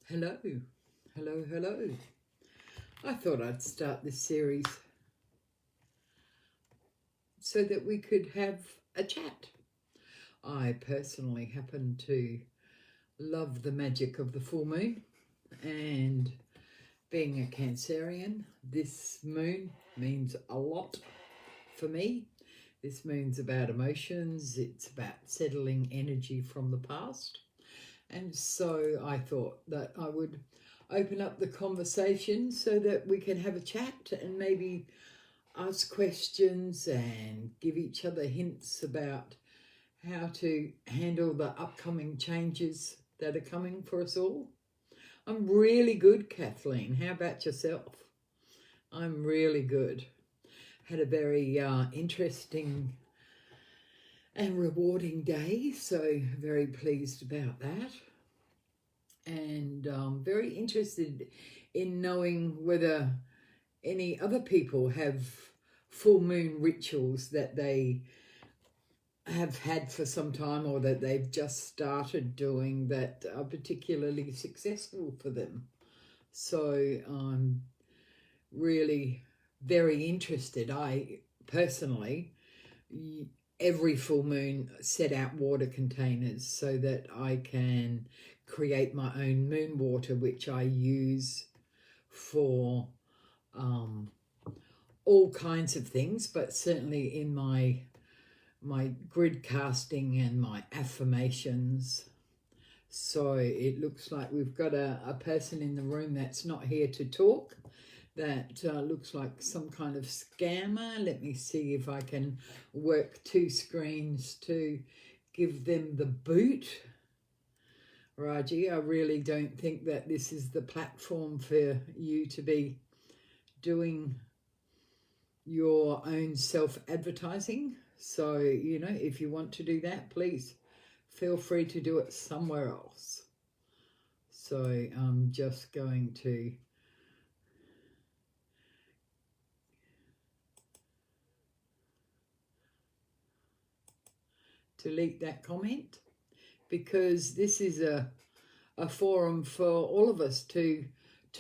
Hello, hello. I thought I'd start this series so that we could have a chat. I personally happen to love the magic of the full moon, and being a Cancerian, this moon means a lot for me. This moon's about emotions, it's about settling energy from the past. And so I thought that I would open up the conversation so that we can have a chat and maybe ask questions and give each other hints about how to handle the upcoming changes that are coming for us all. I'm really good, Kathleen. How about yourself? I'm really good. Had a very interesting and rewarding day, so very pleased about that. And very interested in knowing whether any other people have full moon rituals that they have had for some time or that they've just started doing that are particularly successful for them. So I'm really very interested. I personally, every full moon, set out water containers so that I can create my own moon water, which I use for all kinds of things, but certainly in my grid casting and my affirmations. So it looks like we've got a person in the room that's not here to talk. That looks like some kind of scammer. Let me see if I can work two screens to give them the boot. Raji, I really don't think that this is the platform for you to be doing your own self-advertising. So, if you want to do that, please feel free to do it somewhere else. So I'm just going to delete that comment, because this is a forum for all of us to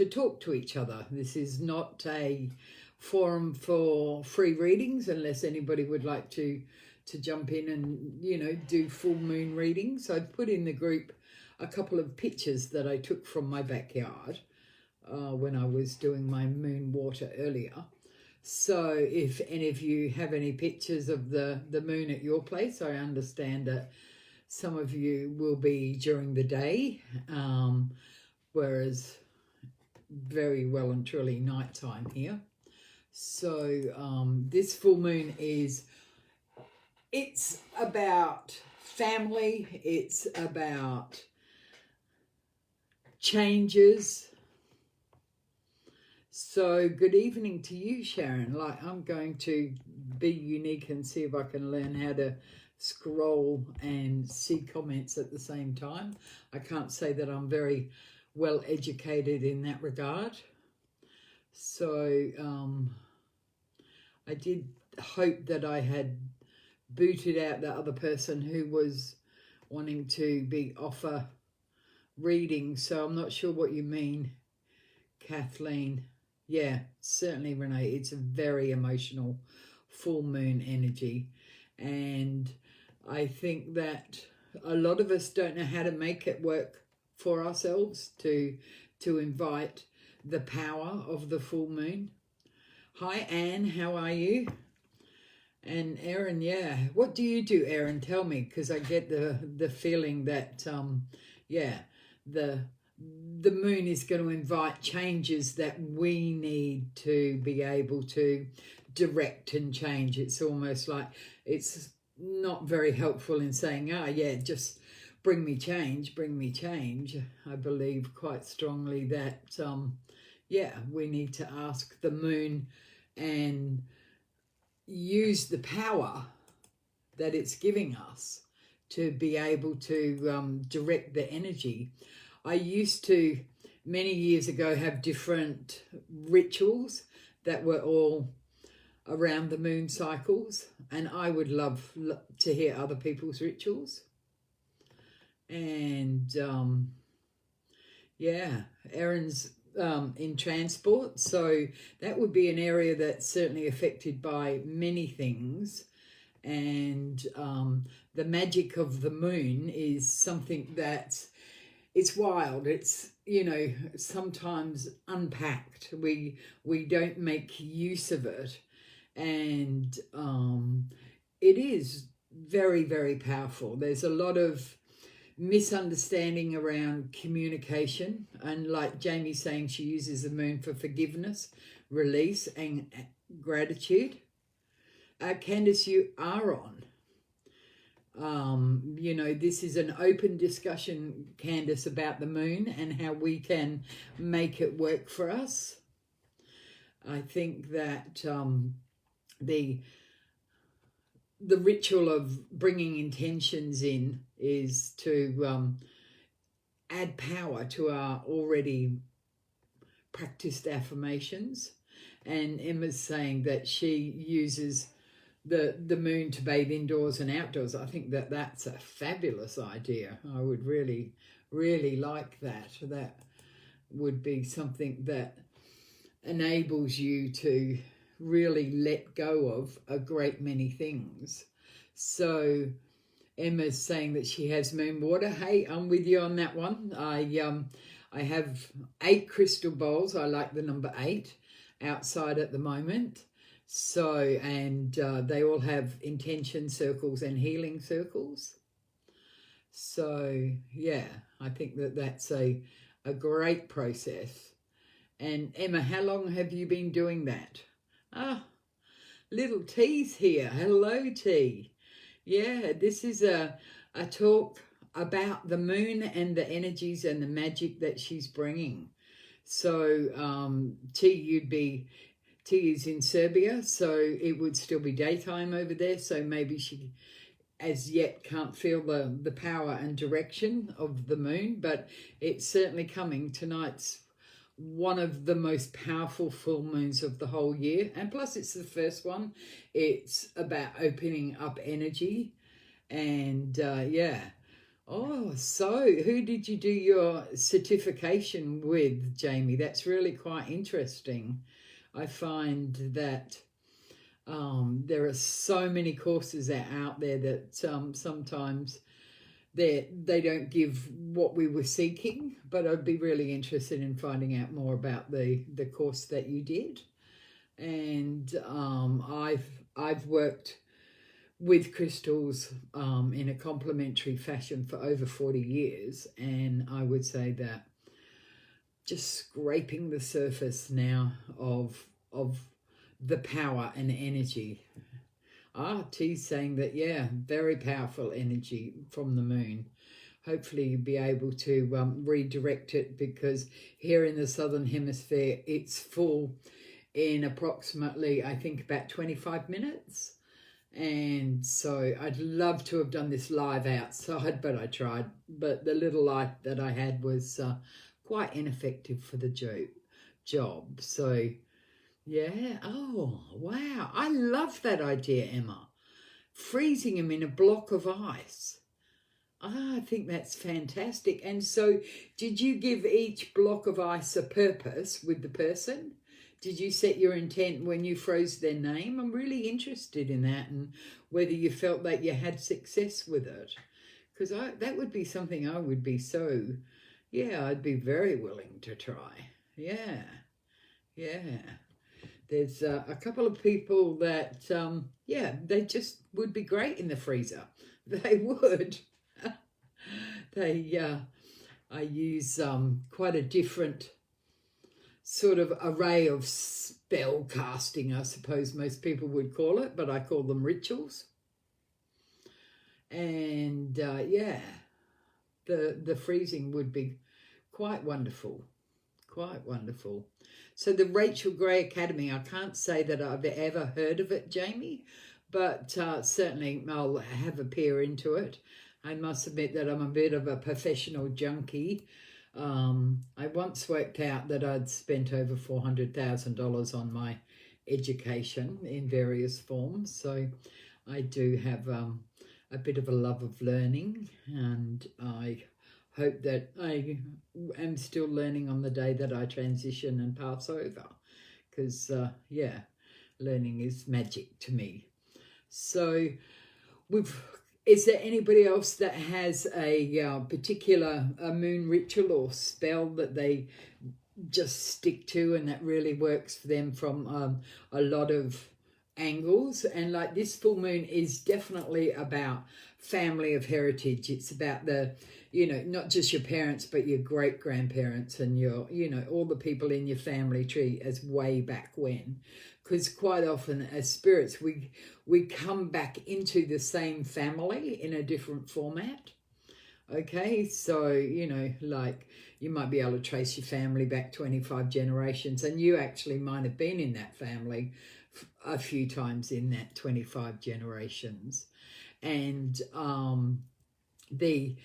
talk to each other. This is not a forum for free readings, unless anybody would like to jump in and do full moon readings. I've put in the group a couple of pictures that I took from my backyard when I was doing my moon water earlier. So if any of you have any pictures of the moon at your place, I understand that some of you will be during the day, whereas very well and truly nighttime here. So this full moon it's about family, it's about changes. So good evening to you, Sharon. I'm going to be unique and see if I can learn how to scroll and see comments at the same time. I can't say that I'm very well educated in that regard. So I did hope that I had booted out the other person who was wanting to offer reading. So I'm not sure what you mean, Kathleen. Yeah, certainly, Renee. It's a very emotional full moon energy. And I think that a lot of us don't know how to make it work for ourselves to invite the power of the full moon. Hi, Anne. How are you? And Erin, yeah. What do you do, Erin? Tell me, because I get the feeling that, the moon is going to invite changes that we need to be able to direct and change. It's almost like it's not very helpful in saying, just bring me change. I believe quite strongly that, we need to ask the moon and use the power that it's giving us to be able to direct the energy. I used to, many years ago, have different rituals that were all around the moon cycles, and I would love to hear other people's rituals. And Yeah, Erin's in transport, so that would be an area that's certainly affected by many things. And the magic of the moon is something that's, it's wild. It's, you know, sometimes unpacked. We don't make use of it, and it is very, very powerful. There's a lot of misunderstanding around communication, and like Jamie's saying, she uses the moon for forgiveness, release, and gratitude. Candice, you are on. You know, this is an open discussion, Candice, about the moon and how we can make it work for us. I think that the ritual of bringing intentions in is to add power to our already practiced affirmations. And Emma's saying that she uses the moon to bathe indoors and outdoors. I think that that's a fabulous idea. I would really, really like that. That would be something that enables you to really let go of a great many things. So Emma's saying that she has moon water. Hey, I'm with you on that one. I have 8 crystal bowls. I like the number 8 outside at the moment. So, and they all have intention circles and healing circles. So, yeah, I think that that's a great process. And Emma, how long have you been doing that? Ah, little T's here. Hello, T. Yeah, this is a talk about the moon and the energies and the magic that she's bringing. So, T is in Serbia, so it would still be daytime over there. So maybe she, as yet, can't feel the power and direction of the moon, but it's certainly coming. Tonight's one of the most powerful full moons of the whole year, and plus it's the first one. It's about opening up energy, and yeah. Oh, so who did you do your certification with, Jamie? That's really quite interesting. I find that there are so many courses out there that sometimes they don't give what we were seeking, but I'd be really interested in finding out more about the course that you did. And I've worked with crystals in a complementary fashion for over 40 years, and I would say that just scraping the surface now of the power and energy. T's saying that, yeah, very powerful energy from the moon. Hopefully you'll be able to redirect it, because here in the Southern Hemisphere, it's full in approximately, I think, about 25 minutes. And so I'd love to have done this live outside, but I tried. But the little light that I had was quite ineffective for the job. So, yeah. Oh, wow. I love that idea, Emma. Freezing them in a block of ice. I think that's fantastic. And so did you give each block of ice a purpose with the person? Did you set your intent when you froze their name? I'm really interested in that, and whether you felt that you had success with it. Because that would be something I would be so, yeah, I'd be very willing to try. Yeah, yeah. There's a couple of people that, yeah, they just would be great in the freezer. They would. I use quite a different sort of array of spell casting, I suppose most people would call it, but I call them rituals. And yeah, the freezing would be quite wonderful, quite wonderful. So the Rachel Gray Academy, I can't say that I've ever heard of it, Jamie, but certainly I'll have a peer into it. I must admit that I'm a bit of a professional junkie. I once worked out that I'd spent over $400,000 on my education in various forms. So I do have a bit of a love of learning, and I hope that I am still learning on the day that I transition and pass over, because yeah, learning is magic to me. So is there anybody else that has a particular moon ritual or spell that they just stick to and that really works for them from a lot of angles? And like this full moon is definitely about family of heritage. It's about the, you know, not just your parents, but your great grandparents and your, you know, all the people in your family tree as way back when. Because quite often as spirits, we come back into the same family in a different format. Okay, so, you know, like you might be able to trace your family back 25 generations, and you actually might have been in that family a few times in that 25 generations. And the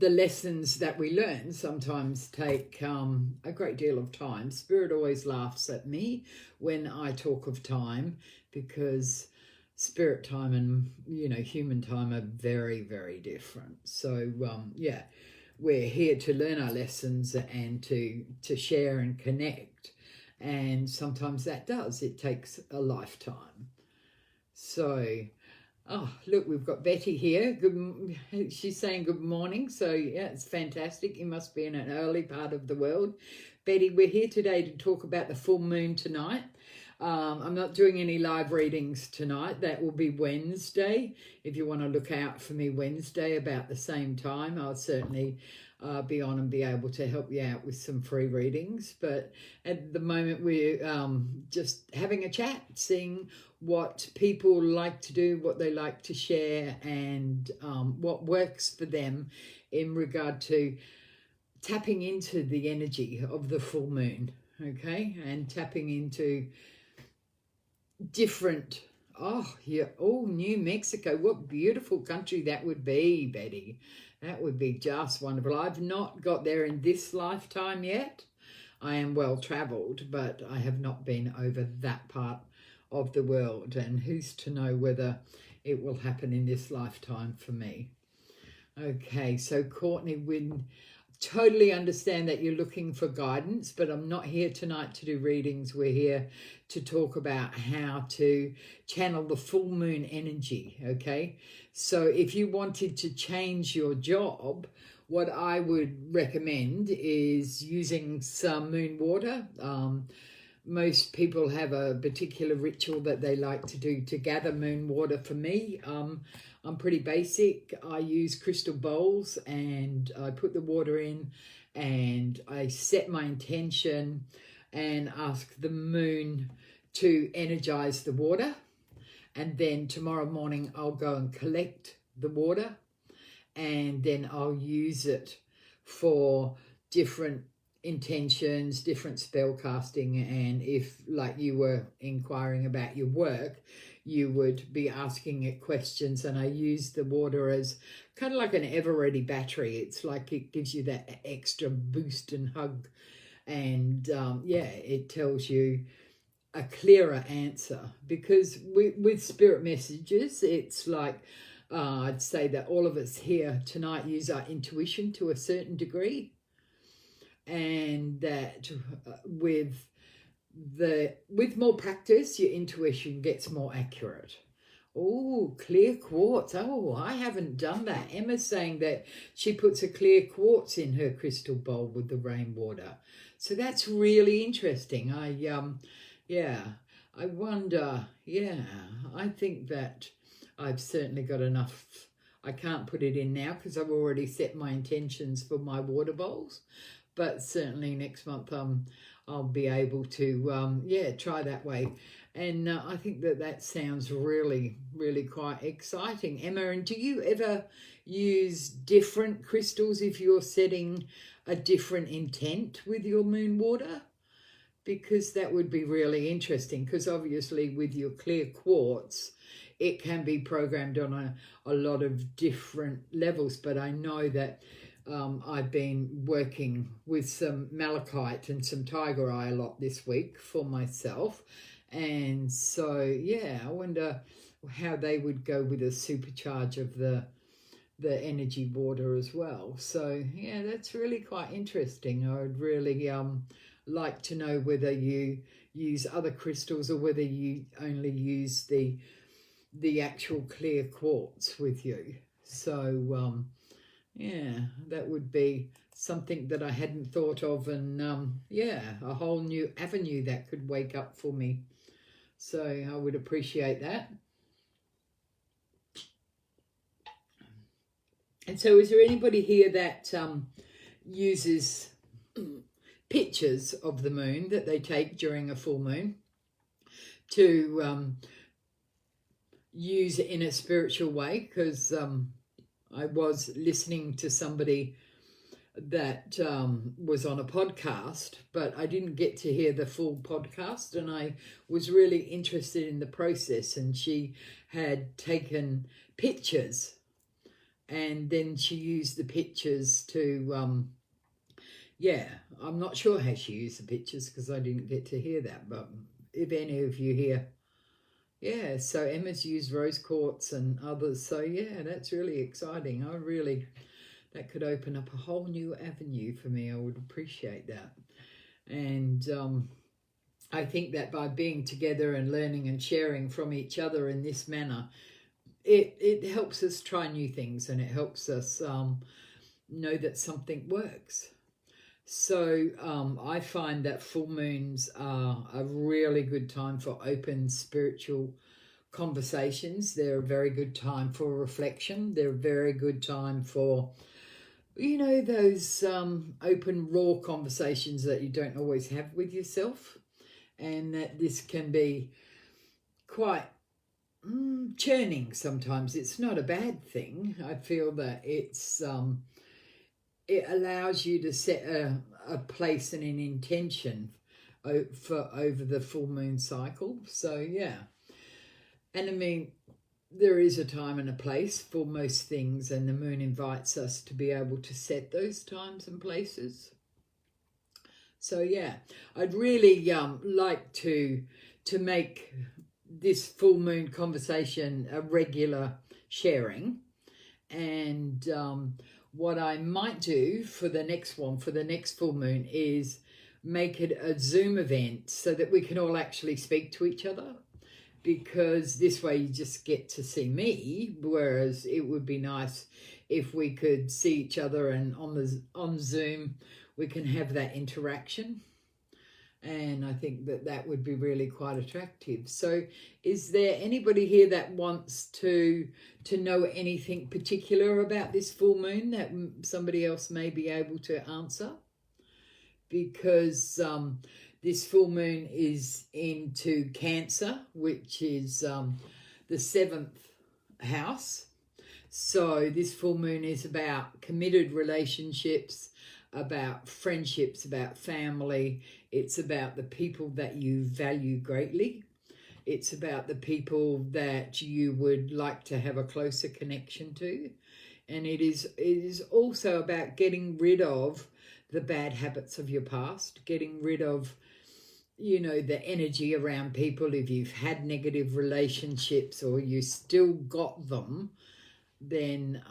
lessons that we learn sometimes take a great deal of time. Spirit always laughs at me when I talk of time, because spirit time and, you know, human time are very, very different. So yeah, we're here to learn our lessons and to share and connect, and sometimes it takes a lifetime. So oh, look, we've got Betty here. She's saying good morning. So, yeah, it's fantastic. You must be in an early part of the world. Betty, we're here today to talk about the full moon tonight. I'm not doing any live readings tonight. That will be Wednesday. If you want to look out for me Wednesday about the same time, I'll certainly be on and be able to help you out with some free readings. But at the moment, we're just having a chat, seeing what people like to do, what they like to share, and what works for them in regard to tapping into the energy of the full moon, okay? And tapping into different, oh, yeah, oh, New Mexico. What beautiful country that would be, Betty. That would be just wonderful. I've not got there in this lifetime yet. I am well traveled, but I have not been over that part of the world, and who's to know whether it will happen in this lifetime for me. Okay, so Courtney, we totally understand that you're looking for guidance, but I'm not here tonight to do readings. We're here to talk about how to channel the full moon energy, okay? So if you wanted to change your job, what I would recommend is using some moon water. Most people have a particular ritual that they like to do to gather moon water. For me, I'm pretty basic. I use crystal bowls and I put the water in and I set my intention and ask the moon to energize the water. And then tomorrow morning I'll go and collect the water, and then I'll use it for different intentions, different spell casting. And if, like, you were inquiring about your work, you would be asking it questions, and I use the water as kind of like an ever-ready battery. It's like it gives you that extra boost and hug, and yeah, it tells you a clearer answer. Because with spirit messages, it's like I'd say that all of us here tonight use our intuition to a certain degree, and that with more practice, your intuition gets more accurate. Oh, clear quartz. Oh, I haven't done that. Emma's saying that she puts a clear quartz in her crystal bowl with the rainwater. So that's really interesting. Yeah, I wonder, yeah, I think that I've certainly got enough. I can't put it in now because I've already set my intentions for my water bowls. But certainly next month I'll be able to, yeah, try that way. And I think that sounds really, really quite exciting. Emma, and do you ever use different crystals if you're setting a different intent with your moon water? Because that would be really interesting, because obviously with your clear quartz, it can be programmed on a lot of different levels. But I know that I've been working with some malachite and some tiger eye a lot this week for myself. And so, yeah, I wonder how they would go with a supercharge of the the energy water as well. So yeah, that's really quite interesting. I would really like to know whether you use other crystals or whether you only use the actual clear quartz with you. So yeah, that would be something that I hadn't thought of, and yeah, a whole new avenue that could wake up for me. So I would appreciate that. And so is there anybody here that uses pictures of the moon that they take during a full moon to use in a spiritual way? Because I was listening to somebody that was on a podcast, but I didn't get to hear the full podcast, and I was really interested in the process. And she had taken pictures, and then she used the pictures to yeah, I'm not sure how she used the pictures because I didn't get to hear that, but if any of you here, yeah, so Emma's used rose quartz and others, so yeah, that's really exciting. That could open up a whole new avenue for me. I would appreciate that. And I think that by being together and learning and sharing from each other in this manner, it helps us try new things, and it helps us know that something works. So I find that full moons are a really good time for open spiritual conversations. They're a very good time for reflection. They're a very good time for, you know, those open, raw conversations that you don't always have with yourself. And that this can be quite churning sometimes. It's not a bad thing. I feel that it's it allows you to set a place and an intention for over the full moon cycle. So yeah, and I mean, there is a time and a place for most things, and the moon invites us to be able to set those times and places. So yeah, I'd really like to make this full moon conversation a regular sharing. And what I might do for the next one, for the next full moon, is make it a Zoom event so that we can all actually speak to each other, because this way you just get to see me, whereas it would be nice if we could see each other, and on Zoom we can have that interaction. And I think that would be really quite attractive. So is there anybody here that wants to know anything particular about this full moon that somebody else may be able to answer? Because this full moon is into Cancer, which is the 7th house. So this full moon is about committed relationships, about friendships, about family. It's about the people that you value greatly. It's about the people that you would like to have a closer connection to. And it is also about getting rid of the bad habits of your past, getting rid of, you know, the energy around people. If you've had negative relationships or you still got them, then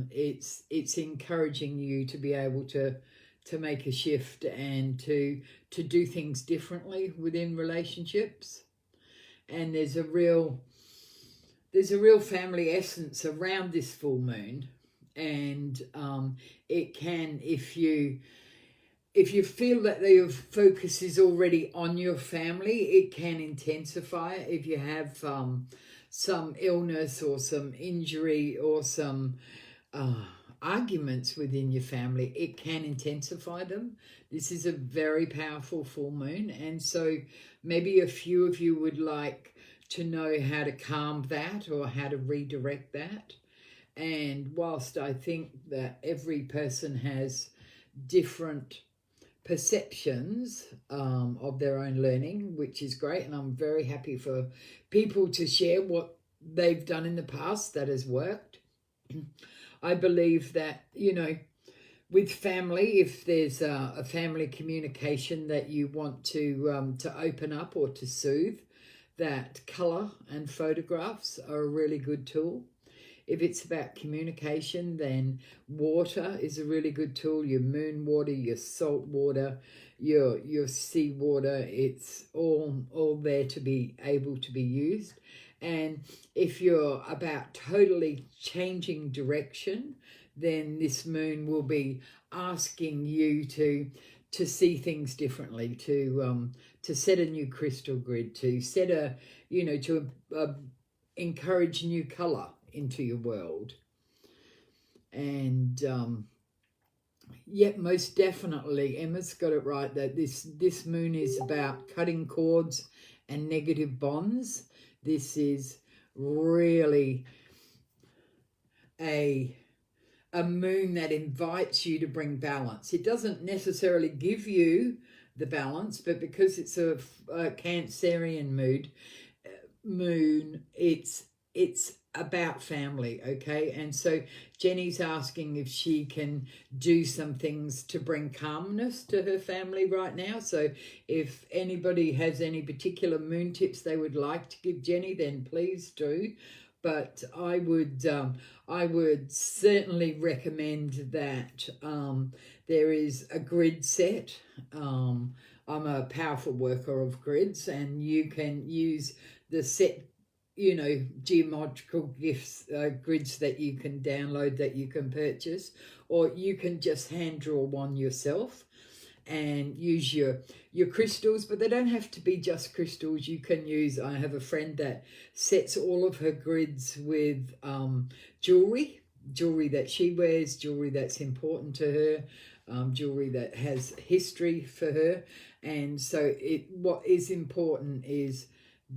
it's encouraging you to be able to make a shift and to do things differently within relationships. And there's a real family essence around this full moon. And it can, if you feel that your focus is already on your family, it can intensify. If you have some illness or some injury or some arguments within your family, it can intensify them. This is a very powerful full moon, and so maybe a few of you would like to know how to calm that or how to redirect that. And whilst I think that every person has different perceptions of their own learning, which is great, and I'm very happy for people to share what they've done in the past that has worked. I believe that, you know, with family, if there's a family communication that you want to open up or to soothe, that colour and photographs are a really good tool. if it's about communication, then water is a really good tool. Your moon water, your salt water, your sea water, it's all there to be able to be used. And if you're about totally changing direction, then this moon will be asking you to see things differently, to set a new crystal grid, to set a, to encourage new color into your world. And yeah, most definitely, Emma's got it right, that this moon is about cutting cords and negative bonds. This is really a moon that invites you to bring balance. It doesn't necessarily give you the balance, but because it's a Cancerian moon, it's about family, okay? And so Jenny's asking if she can do some things to bring calmness to her family right now. So if anybody has any particular moon tips they would like to give Jenny, then please do. But I would certainly recommend that there is a grid set. I'm a powerful worker of grids, and you can use the set, geometrical grids that you can download, that you can purchase, or you can just hand draw one yourself and use your crystals. But they don't have to be just crystals. You can use, I have a friend that sets all of her grids with jewelry that she wears, jewelry that's important to her, jewelry that has history for her. And so what is important is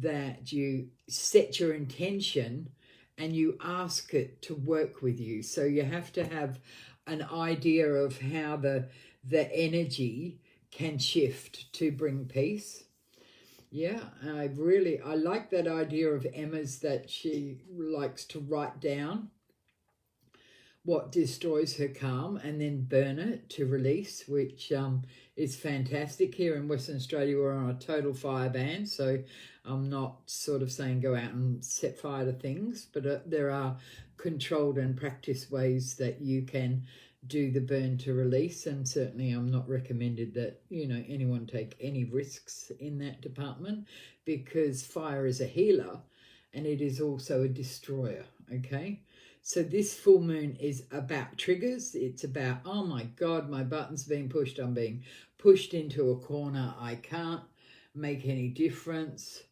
that you set your intention and you ask it to work with you. So you have to have an idea of how the energy can shift to bring peace. Yeah, I like that idea of Emma's, that she likes to write down what destroys her calm and then burn it to release, which is fantastic. Here in Western Australia, we're on a total fire ban, so I'm not sort of saying go out and set fire to things, but there are controlled and practiced ways that you can do the burn to release. And certainly I'm not recommended that anyone take any risks in that department, because fire is a healer and it is also a destroyer. Okay, so this full moon is about triggers. It's about, oh my God, my button's being pushed, I'm being pushed into a corner, I can't make any difference.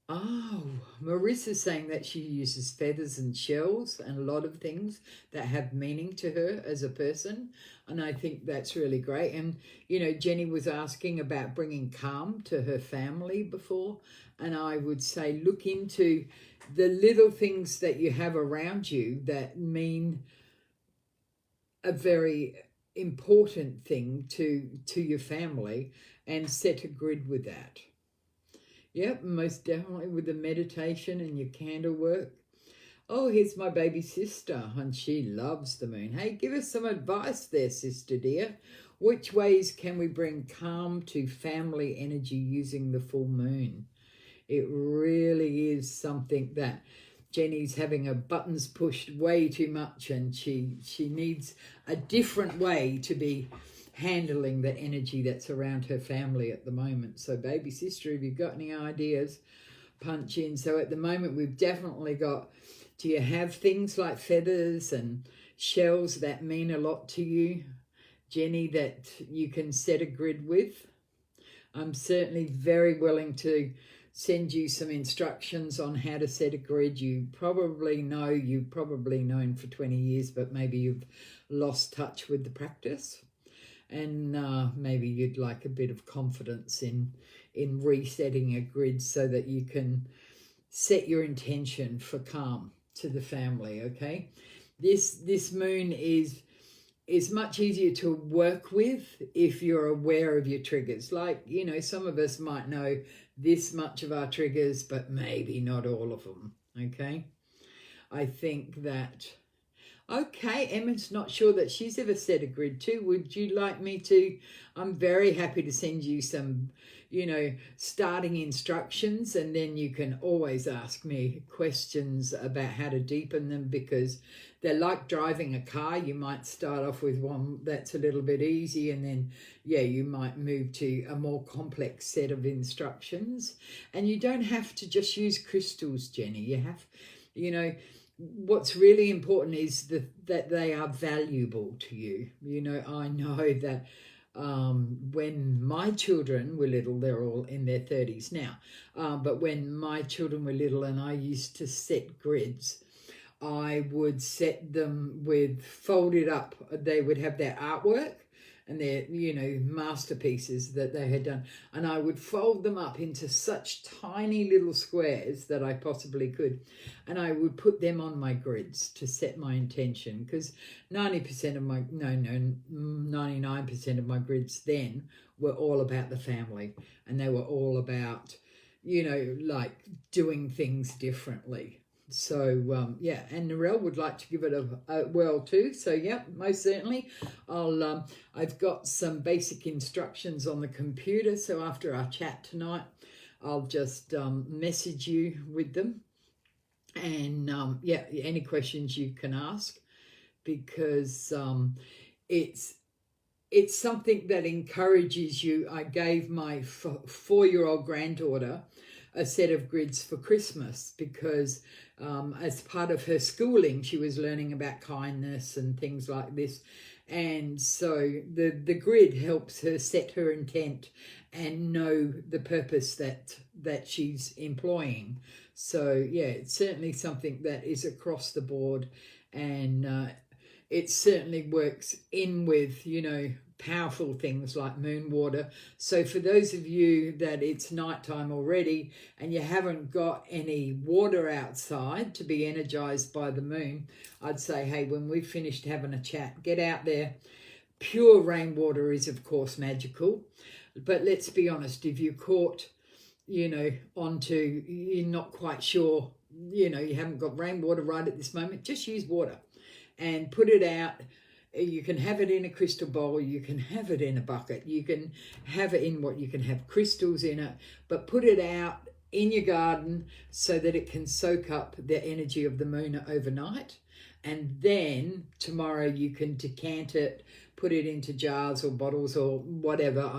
Oh, Marissa's saying that she uses feathers and shells and a lot of things that have meaning to her as a person. And I think that's really great. And, Jenny was asking about bringing calm to her family before. And I would say look into the little things that you have around you that mean a very important thing to your family, and set a grid with that. Yep, most definitely with the meditation and your candle work. Oh, here's my baby sister, and she loves the moon. Hey, give us some advice there, sister dear. Which ways can we bring calm to family energy using the full moon? It really is something that Jenny's having her buttons pushed way too much, and she needs a different way to be handling the energy that's around her family at the moment. So baby sister, if you've got any ideas, punch in. So at the moment we've definitely got, do you have things like feathers and shells that mean a lot to you, Jenny, that you can set a grid with? I'm certainly very willing to send you some instructions on how to set a grid. You've probably known for 20 years, but maybe you've lost touch with the practice. And maybe you'd like a bit of confidence in resetting a grid so that you can set your intention for calm to the family, okay? This moon is much easier to work with if you're aware of your triggers. Like, some of us might know this much of our triggers, but maybe not all of them, okay? I think that Okay, Emma's not sure that she's ever set a grid too. Would you like me to? I'm very happy to send you some, starting instructions, and then you can always ask me questions about how to deepen them, because they're like driving a car. You might start off with one that's a little bit easy, and then, you might move to a more complex set of instructions. And you don't have to just use crystals, Jenny. You have, what's really important is that they are valuable to you. I know that when my children were little, they're all in their 30s now, but when my children were little and I used to set grids, I would set them with folded up. They would have their artwork and their, masterpieces that they had done. And I would fold them up into such tiny little squares that I possibly could. And I would put them on my grids to set my intention, because 99% of my grids then were all about the family, and they were all about, like doing things differently. So and Narelle would like to give it a whirl too. So most certainly, I've got some basic instructions on the computer. So after our chat tonight, I'll just message you with them, and any questions you can ask, because it's something that encourages you. I gave my 4-year-old granddaughter a set of grids for Christmas, because as part of her schooling, she was learning about kindness and things like this. And so the grid helps her set her intent and know the purpose that she's employing. So it's certainly something that is across the board, and it certainly works in with, powerful things like moon water. So for those of you that it's nighttime already and you haven't got any water outside to be energized by the moon, I'd say, hey, when we've finished having a chat, get out there. Pure rainwater is, of course, magical. But let's be honest, if you're caught, onto, you're not quite sure, you haven't got rainwater right at this moment, just use water and put it out. You can have it in a crystal bowl, you can have it in a bucket, you can have it in you can have crystals in it, but put it out in your garden so that it can soak up the energy of the moon overnight. And then tomorrow you can decant it, put it into jars or bottles or whatever.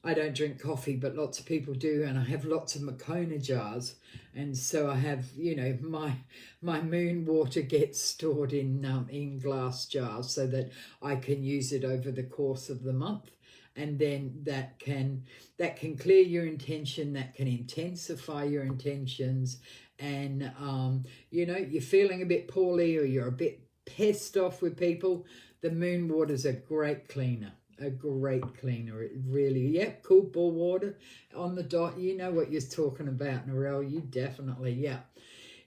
I don't drink coffee, but lots of people do, and I have lots of Moccona jars, and so I have, my moon water gets stored in glass jars so that I can use it over the course of the month, and then that can clear your intention, that can intensify your intentions, and you're feeling a bit poorly or you're a bit pissed off with people. The moon water's a great cleaner. A great cleaner. It really, cool ball water on the dot. You know what you're talking about, Narelle. You definitely,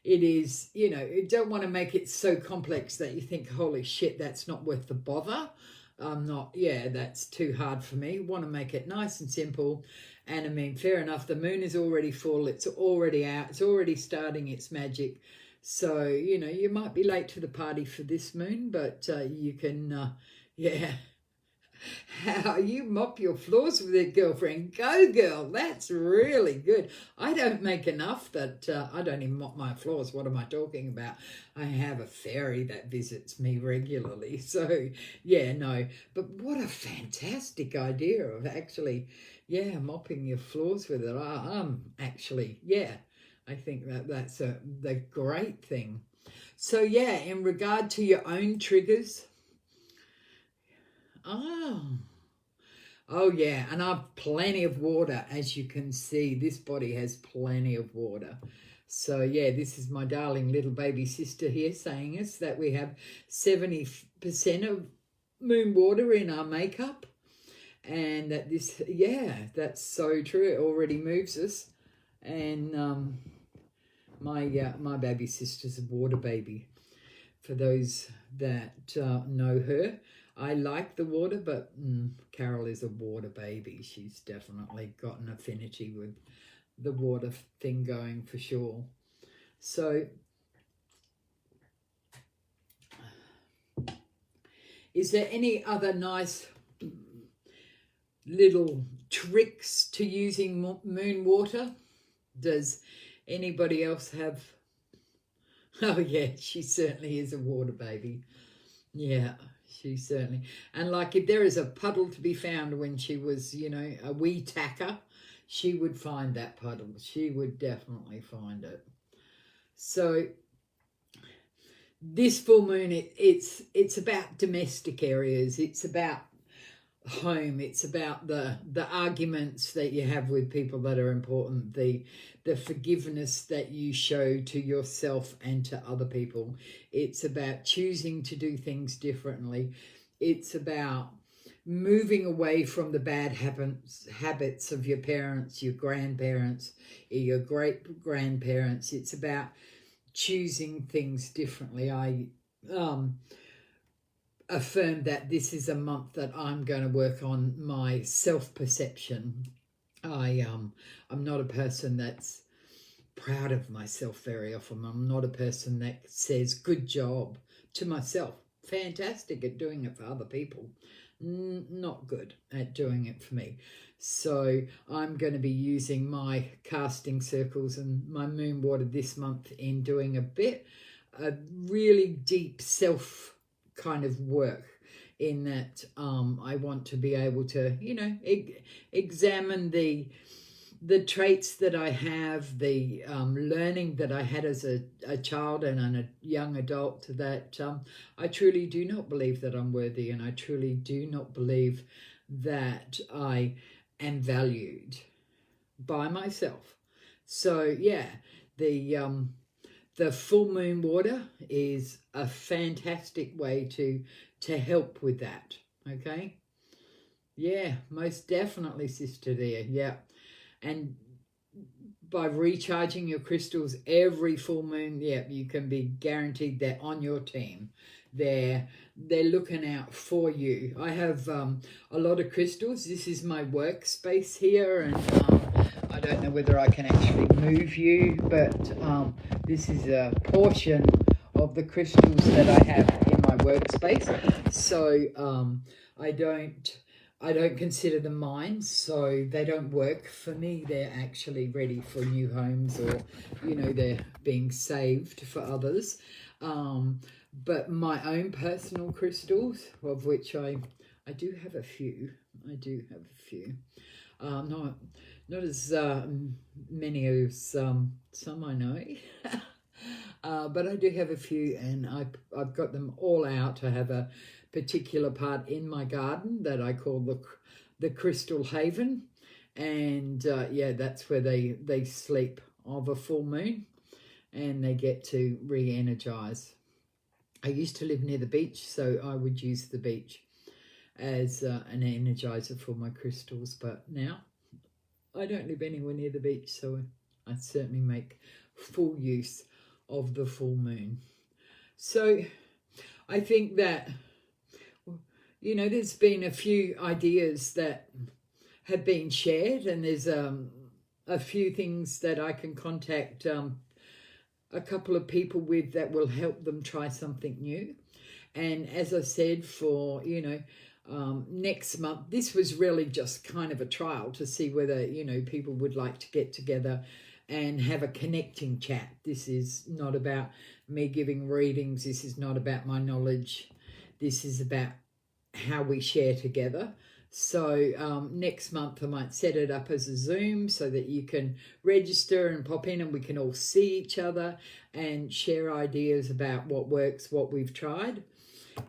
It is, you don't want to make it so complex that you think, holy shit, that's not worth the bother. That's too hard for me. Want to make it nice and simple. And I mean, fair enough, the moon is already full. It's already out. It's already starting its magic. So, you might be late to the party for this moon, but you can, How you mop your floors with it, girlfriend. Go, girl. That's really good. I don't make enough that I don't even mop my floors. What am I talking about? I have a fairy that visits me regularly. So, no. But what a fantastic idea of actually, mopping your floors with it. I think that's the great thing. So, in regard to your own triggers, and I've plenty of water. As you can see, this body has plenty of water. So this is my darling little baby sister here saying us that we have 70% of moon water in our makeup, and that that's so true. It already moves us. And my baby sister's a water baby. For those that know her, I like the water, but Carol is a water baby. She's definitely got an affinity with the water thing going for sure. So Is there any other nice little tricks to using moon water? Does anybody else have? Oh yeah, she certainly is a water baby. Yeah, she certainly. And like if there is a puddle to be found when she was, you know, a wee tacker, she would find that puddle. She would definitely find it. So this full moon, it's about domestic areas. It's about home. It's about the arguments that you have with people that are important, the forgiveness that you show to yourself and to other people. It's about choosing to do things differently. It's about moving away from the bad habits of your parents, your grandparents, your great grandparents. It's about choosing things differently. I affirm that this is a month that I'm going to work on my self-perception. I'm not a person that's proud of myself very often. I'm not a person that says good job to myself. Fantastic at doing it for other people. Not good at doing it for me. So I'm going to be using my casting circles and my moon water this month in doing a really deep self kind of work, in that I want to be able to, you know, examine the traits that I have, the learning that I had as a child and a young adult, that I truly do not believe that I'm worthy, and I truly do not believe that I am valued by myself. So yeah, the full moon water is a fantastic way to help with that. Okay. Yeah, most definitely, Sister Dear. Yeah. And by recharging your crystals every full moon, yeah, you can be guaranteed they're on your team. They're looking out for you. I have a lot of crystals. This is my workspace here, and I don't know whether I can actually move you, but this is a portion of the crystals that I have in my workspace. So I don't consider them mine, so they don't work for me. They're actually ready for new homes, or, you know, they're being saved for others. But my own personal crystals, of which I do have a few. I do have a few. Not as many as some I know. But I do have a few, and I've got them all out. I have a particular part in my garden that I call the Crystal Haven, and yeah, that's where they sleep of a full moon, and they get to re-energize. I used to live near the beach, so I would use the beach as an energizer for my crystals, but now I don't live anywhere near the beach, so I certainly make full use of the full moon. So I think that, you know, there's been a few ideas that have been shared, and there's a few things that I can contact a couple of people with that will help them try something new. And as I said, for, you know, next month, this was really just kind of a trial to see whether, you know, people would like to get together and have a connecting chat. This is not about me giving readings. This is not about my knowledge. This is about how we share together. So next month I might set it up as a Zoom so that you can register and pop in, and we can all see each other and share ideas about what works, what we've tried.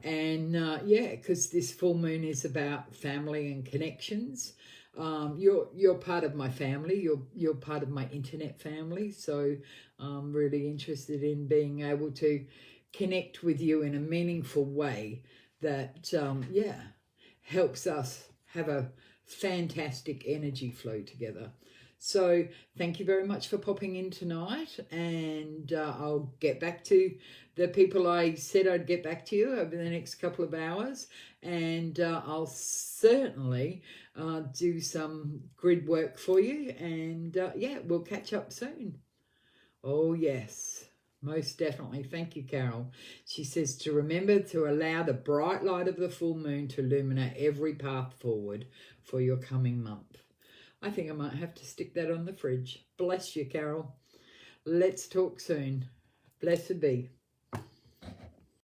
And yeah, because this full moon is about family and connections. You're part of my family. You're part of my internet family. So I'm really interested in being able to connect with you in a meaningful way that yeah, helps us have a fantastic energy flow together. So thank you very much for popping in tonight, and I'll get back to the people I said I'd get back to you over the next couple of hours, and I'll certainly do some grid work for you, and yeah, we'll catch up soon. Oh yes. Most definitely. Thank you, Carol. She says to remember to allow the bright light of the full moon to illuminate every path forward for your coming month. I think I might have to stick that on the fridge. Bless you, Carol. Let's talk soon. Blessed be.